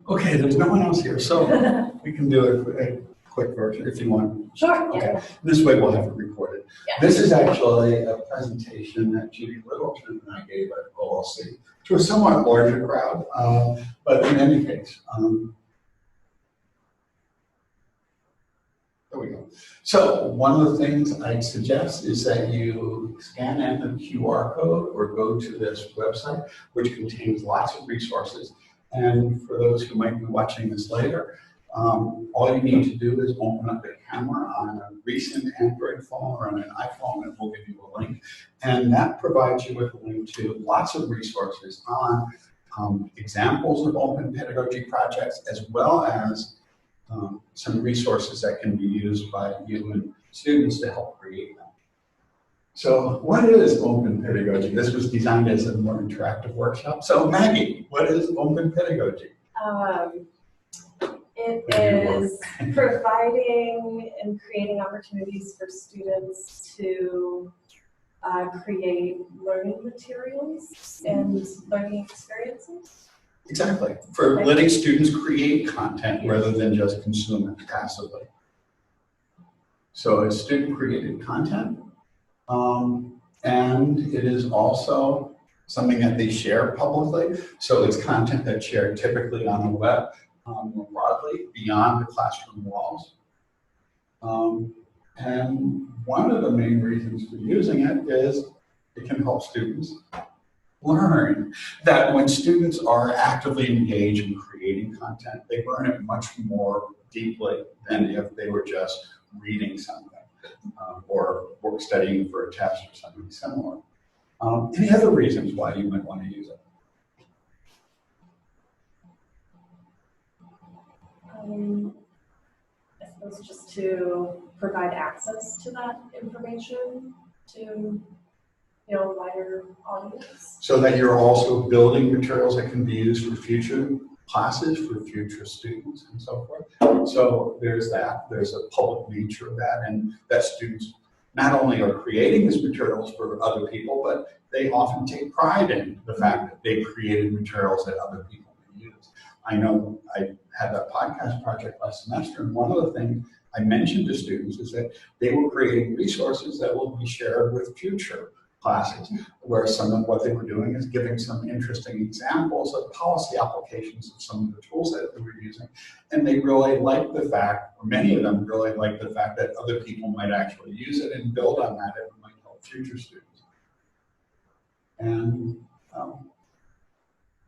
Okay, there's no one else here, so we can do a quick version if you want. Sure. Okay, Yeah. this way we'll have it recorded. Yeah. This is actually a presentation that Judy Littleton and I gave at OLC to a somewhat larger crowd, but in any case, there we go. So one of the things I'd suggest is that you scan in the QR code or go to this website, which contains lots of resources. And for those who might be watching this later, all you need to do is open up the camera on a recent Android phone or on an iPhone, and we'll give you a link. And that provides you with a link to lots of resources on examples of open pedagogy projects, as well as some resources that can be used by you and students to help create them. So what is open pedagogy? This was designed as a more interactive workshop. So Maggie, what is open pedagogy? It is providing and creating opportunities for students to create learning materials and learning experiences. Exactly, for letting students create content rather than just consume it passively. So it's student-created content, and it is also something that they share publicly. So it's content that's shared typically on the web, more broadly, beyond the classroom walls. And one of the main reasons for using it is it can help students learn that when students are actively engaged in creating content, they learn it much more deeply than if they were just reading something or studying for a test or something similar. Any other reasons why you might want to use it? I suppose just to provide access to that information to wider audience. So that you're also building materials that can be used for future classes, for future students and so forth. So there's that, there's a public nature of that, and that students not only are creating these materials for other people, but they often take pride in the fact that they created materials that other people can use. I know I had that podcast project last semester, and one of the things I mentioned to students is that they were creating resources that will be shared with future classes, where some of what they were doing is giving some interesting examples of policy applications of some of the tools that they were using. And they really liked the fact, or many of them really liked the fact that other people might actually use it and build on that and might help future students. And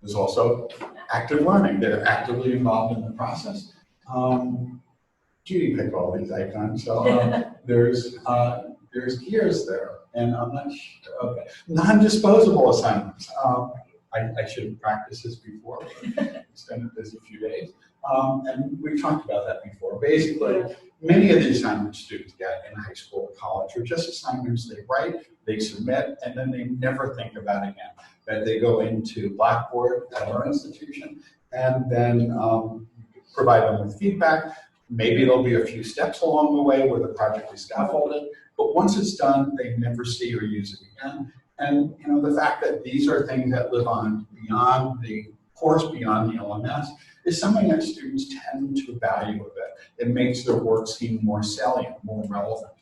there's also active learning. They're actively involved in the process. Judy picked all these icons, so there's gears there. And I'm not sure, okay. Non-disposable assignments. I should practice this before, but it's been a busy few days. And we've talked about that before. Basically, many of the assignments students get in high school or college are just assignments they write, they submit, and then they never think about it again. That they go into Blackboard at our institution, and then provide them with feedback. Maybe there'll be a few steps along the way where the project is scaffolded, but once it's done, they never see or use it again. And the fact that these are things that live on beyond the course, beyond the LMS, is something that students tend to value a bit. It makes their work seem more salient, more relevant.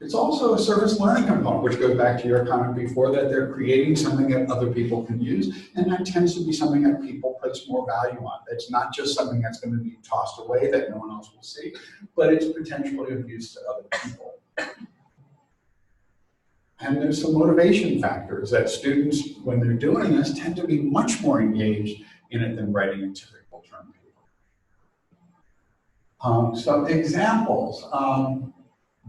It's also a service learning component, which goes back to your comment before, that they're creating something that other people can use, and that tends to be something that people place more value on. It's not just something that's going to be tossed away that no one else will see, but it's potentially of use to other people. And there's some motivation factors that students, when they're doing this, tend to be much more engaged in it than writing a typical term paper. Some examples.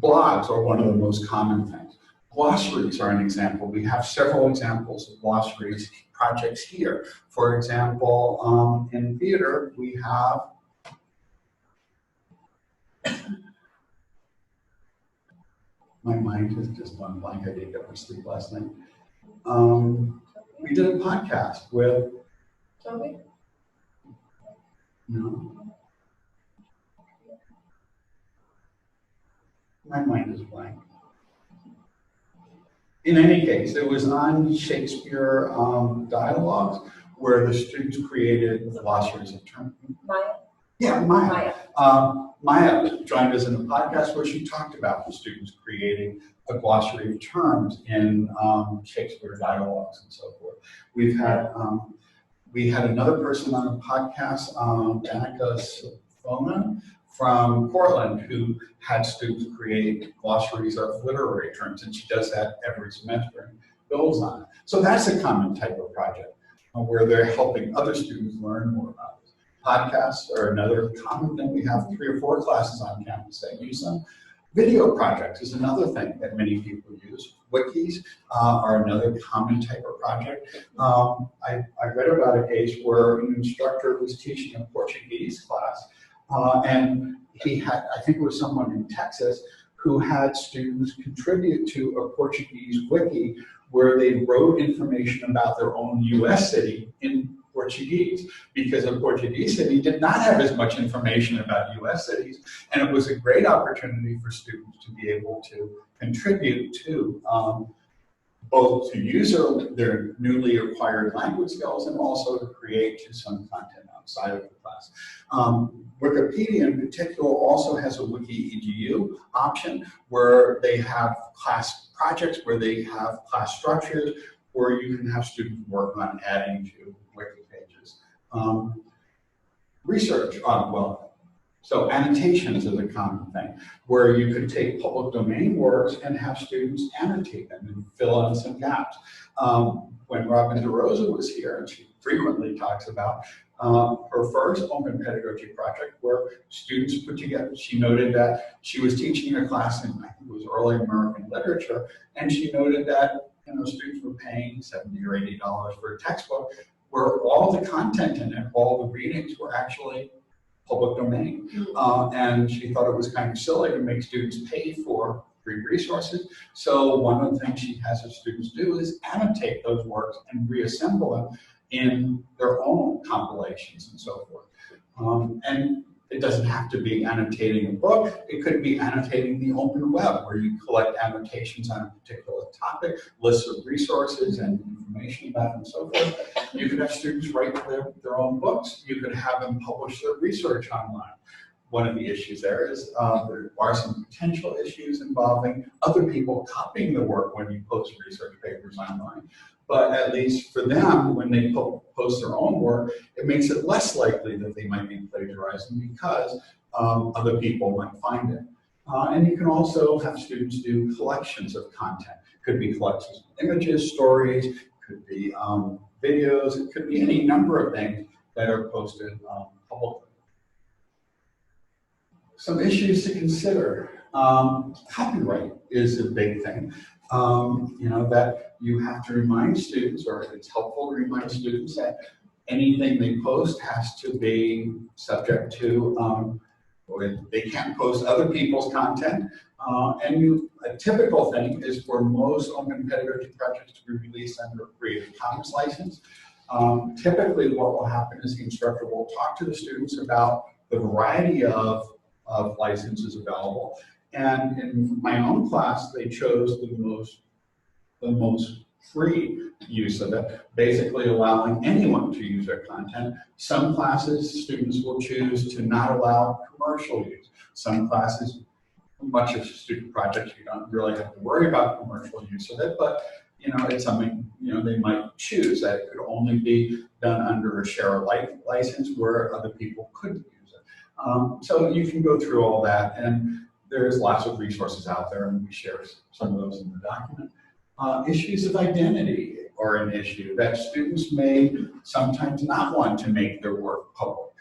Blogs are one of the most common things. Glossaries are an example. We have several examples of glossaries projects here. For example, in theater, we have my mind has just gone blank. I didn't get much sleep last night. We did a podcast with Toby? No. My mind is blank. In any case, it was on Shakespeare dialogues where the students created glossaries of terms. Maya? Yeah, Maya. Maya joined us in a podcast where she talked about the students creating a glossary of terms in Shakespeare dialogues and so forth. We had another person on the podcast, Danica Sofona from Portland, who had students create glossaries of literary terms, and she does that every semester and builds on it. So that's a common type of project where they're helping other students learn more about it. Podcasts are another common thing. We have 3 or 4 classes on campus that use them. Video projects is another thing that many people use. Wikis are another common type of project. I read about a case where an instructor was teaching a Portuguese class, and he had, I think it was someone in Texas, who had students contribute to a Portuguese wiki where they wrote information about their own US city in Portuguese, because a Portuguese city did not have as much information about US cities, and it was a great opportunity for students to be able to contribute to both to use their newly acquired language skills and also to create some content outside of the class. Wikipedia in particular also has a Wiki EDU option where they have class projects, where they have class structures, where you can have students work on adding to wiki pages. Research on, well, so annotations is a common thing, where you could take public domain works and have students annotate them and fill in some gaps. When Robin DeRosa was here, and she frequently talks about her first open pedagogy project where students put together, she noted that she was teaching a class in, I think it was early American literature, and she noted that students were paying $70 or $80 for a textbook where all the content in it, all the readings were actually public domain. And she thought it was kind of silly to make students pay for free resources. So one of the things she has her students do is annotate those works and reassemble them in their own compilations and so forth. And it doesn't have to be annotating a book. It could be annotating the open web, where you collect annotations on a particular topic, lists of resources and information about them and so forth. You could have students write their own books. You could have them publish their research online. One of the issues there is there are some potential issues involving other people copying the work when you post research papers online. But at least for them, when they post their own work, it makes it less likely that they might be plagiarizing because other people might find it. And you can also have students do collections of content. Could be collections of images, stories, could be videos, it could be any number of things that are posted publicly. Some issues to consider. Copyright is a big thing. That you have to remind students, or it's helpful to remind students that anything they post has to be subject to, or they can't post other people's content. A typical thing is for most open pedagogy projects to be released under a Creative Commons license. Typically what will happen is the instructor will talk to the students about the variety of licenses available. And in my own class, they chose the most free use of it, basically allowing anyone to use their content. Some classes, students will choose to not allow commercial use. Some classes, much of student projects, you don't really have to worry about commercial use of it, but it's something they might choose that it could only be done under a share alike license where other people couldn't use it. So you can go through all that, and there's lots of resources out there, and we share some of those in the document. Issues of identity are an issue that students may sometimes not want to make their work public.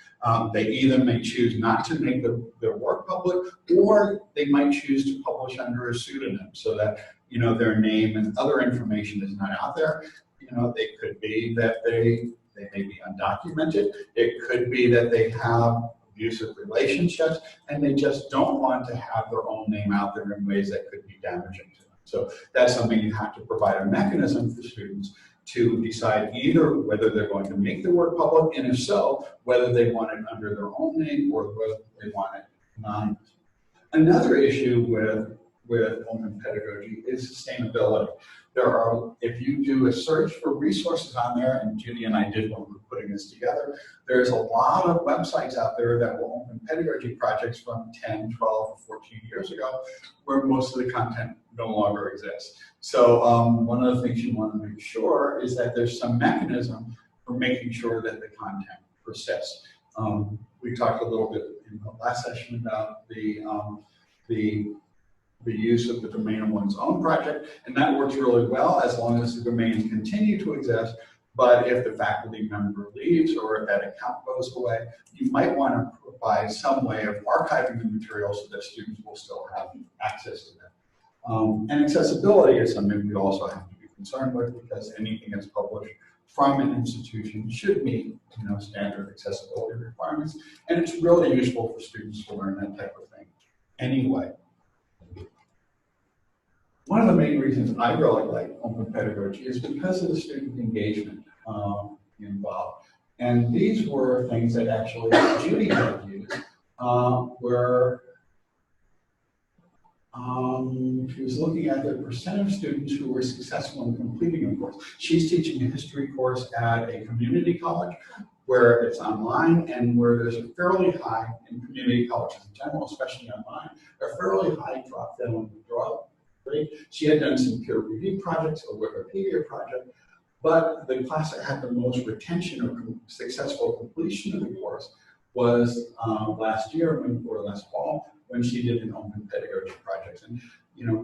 They either may choose not to make their work public, or they might choose to publish under a pseudonym so that their name and other information is not out there. They could be that they may be undocumented. It could be that they have abusive relationships, and they just don't want to have their own name out there in ways that could be damaging to them. So that's something you have to provide a mechanism for students to decide either whether they're going to make their work public, and if so, whether they want it under their own name or whether they want it anonymous. Another issue with open pedagogy is sustainability. There are, if you do a search for resources on there, and Judy and I did when we were putting this together, there's a lot of websites out there that will open pedagogy projects from 10, 12, or 14 years ago, where most of the content no longer exists. So one of the things you want to make sure is that there's some mechanism for making sure that the content persists. We talked a little bit in the last session about the use of the domain of one's own project, and that works really well as long as the domains continue to exist. But if the faculty member leaves or if that account goes away, you might want to provide some way of archiving the material so that students will still have access to that. And accessibility is something we also have to be concerned with, because anything that's published from an institution should meet, standard accessibility requirements, and it's really useful for students to learn that type of thing anyway. One of the main reasons I really like open pedagogy is because of the student engagement involved. And these were things that actually Judy had used, where she was looking at the percent of students who were successful in completing a course. She's teaching a history course at a community college where it's online, and where there's a fairly high, in community colleges in general, especially online, a fairly high drop down withdrawal rate. She had done some peer review projects, a Wikipedia project, but the class that had the most retention or successful completion of the course was last year, or last fall, when she did an open pedagogy project. And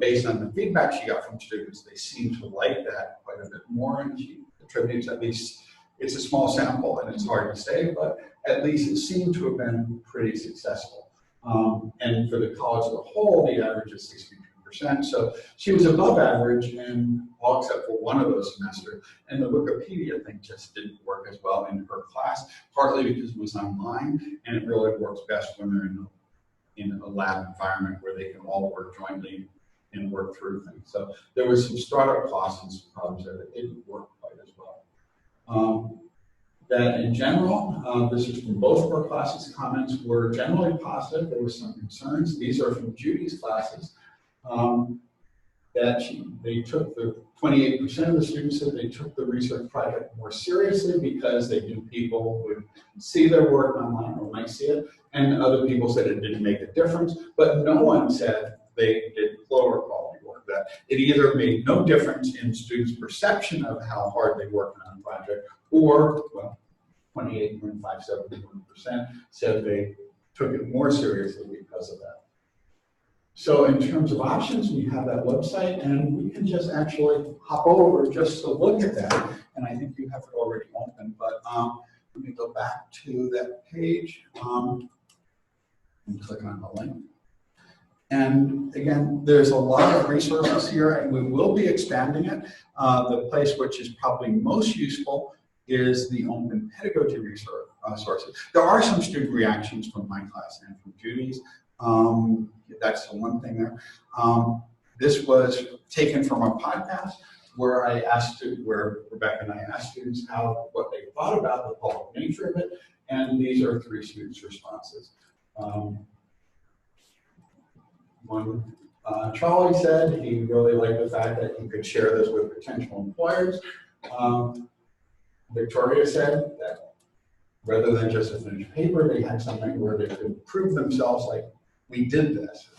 based on the feedback she got from students, they seemed to like that quite a bit more, and she attributes, at least, it's a small sample and it's hard to say, but at least it seemed to have been pretty successful. And for the college as a whole, the average is 62%. So she was above average in all except for one of those semesters. And the Wikipedia thing just didn't work as well in her class, partly because it was online, and it really works best when they're in a lab environment where they can all work jointly and work through things. So there was some startup costs and some problems there that didn't work quite as well. That in general, this is from both of our classes, comments were generally positive. There were some concerns. These are from Judy's classes. They took the 28% of the students said they took the research project more seriously because they knew people would see their work online or might see it, and other people said it didn't make a difference, but no one said they did lower quality work, that it either made no difference in students' perception of how hard they worked on a project, or, well, 28.571% said they took it more seriously because of that. So in terms of options, we have that website, and we can just actually hop over just to look at that. And I think you have it already open, but let me go back to that page and click on the link. And again, there's a lot of resources here, and we will be expanding it. The place which is probably most useful is the open pedagogy resources. There are some student reactions from my class and from Judy's. That's the one thing there. This was taken from a podcast where where Rebecca and I asked students what they thought about the public nature of it, and these are 3 students' responses. Charlie said he really liked the fact that he could share this with potential employers. Victoria said that rather than just a finished paper, they had something where they could prove themselves, like, we did this.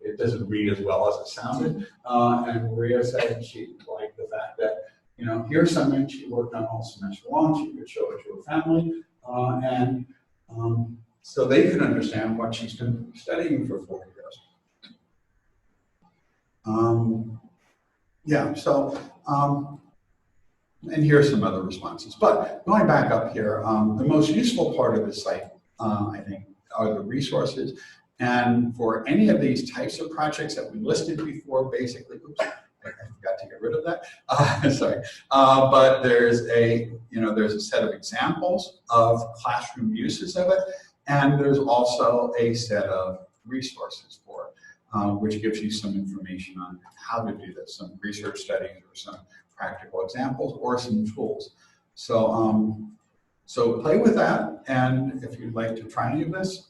It doesn't read as well as it sounded. And Maria said she liked the fact that, here's something she worked on all semester long. She could show it to her family. So they could understand what she's been studying for 4 years. And here's some other responses. But going back up here, the most useful part of the site, I think, are the resources. And for any of these types of projects that we listed before, basically, oops, I forgot to get rid of that. Sorry. But there's a set of examples of classroom uses of it, and there's also a set of resources for it, which gives you some information on how to do this, some research studies or some practical examples or some tools. So, so play with that, and if you'd like to try any of this,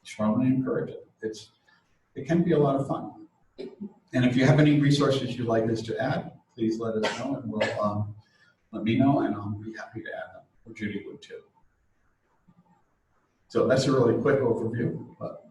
strongly encourage it. It can be a lot of fun. And if you have any resources you'd like us to add, please let us know, and we'll let me know, and I'll be happy to add them, or Judy would too. So that's a really quick overview, but